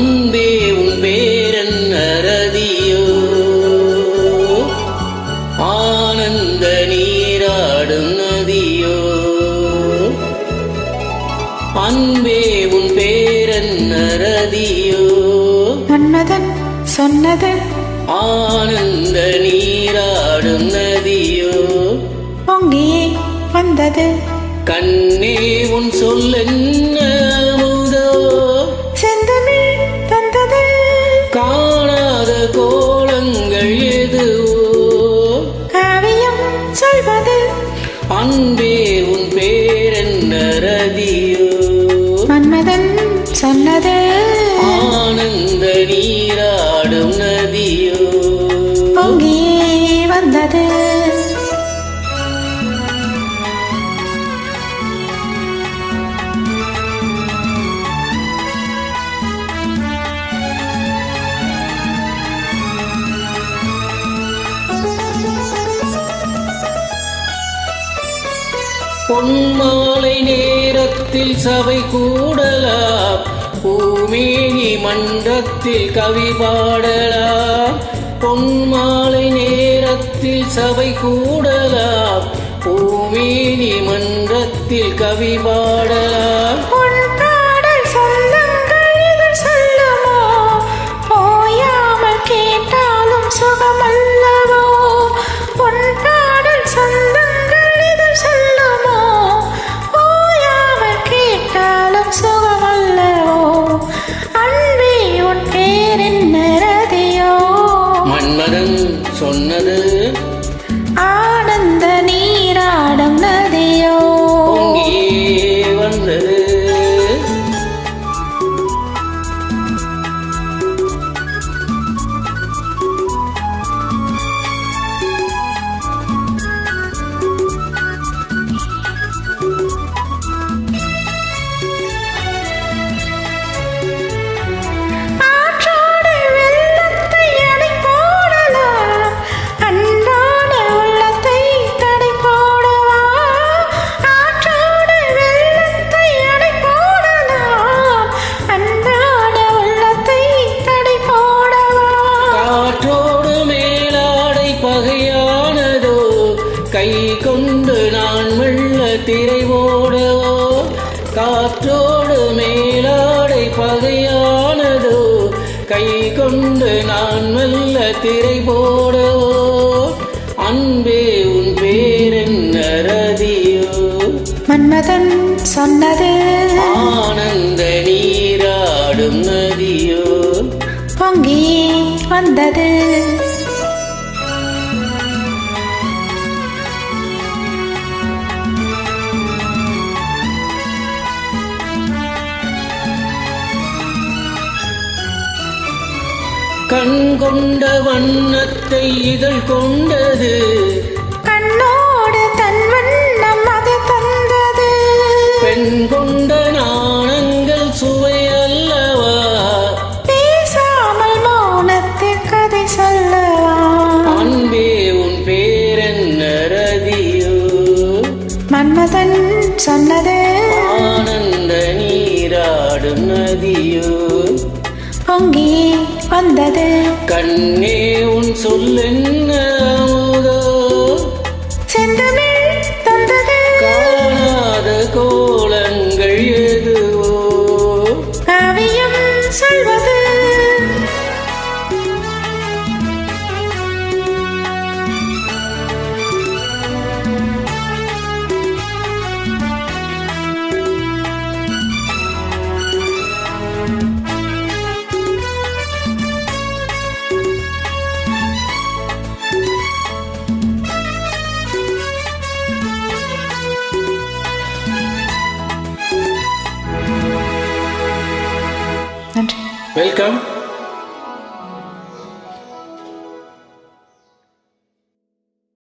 அன்பே உன் பேரன் அரதியோ ஆனந்த நீராடும் நதியோ அன்பே உன் பேரன் அரதியோ மன்மதன் சொன்னது ஆனந்த நீராடும் நதியோ பொங்கியே வந்தது கண்ணே உன் சொல்லென்ன அமுதோ செந்தமிழ் தந்தது காணாத கோலங்கள் எதுவோ காவியம் சொல்வது அன்பே உன் பேரென்ன ரதியோ மன்மதன் சொன்னது ஆனந்த நீராடும் நதியோ பொங்கியே வந்தது பொன்மாலை நேரத்தில் சபை கூடலாம் பூமேனி மன்றத்தில் கவி பாடலாம் பொன்மாலை நேரத்தில் சபை கூடலாம் பூமேனி மன்றத்தில் கவி பாடலாம் மன்மதன் சொன்னது ஆனந்த நீராடும் நதியோ பொங்கியே வந்தது கை கொண்டு நான் மெல்ல திரை போடவோ காற்றோடு மேலாடை பகையானதோ கை கொண்டு நான் மெல்ல திரை போடவோ அன்பே உன் பேரென்ன ரதியோ மன்மதன் சொன்னது ஆனந்த நீராடும் நதியோ பொங்கி வந்தது கண் கொண்ட வண்ணத்தை இதழ் கொண்டது கண்ணோடு தன் வண்ணம் அது தந்தது பெண் கொண்ட நாணங்கள் சுவை அல்லவா பேசாமல் மௌனத்தில் கதை சொல்லவா அன்பே உன் பேரென்ன ரதியோ மன்மதன் சொன்னது ஆனந்த நீராடும் நதியோ பொங்கி வந்தது கண்ணே உன் சொல்லென்ன அமுதோ செந்தமிழ் தந்தது காணாத கோலங்கள் எதுவோ காவியம் சொல்வது நன்றி. வெல்கம்.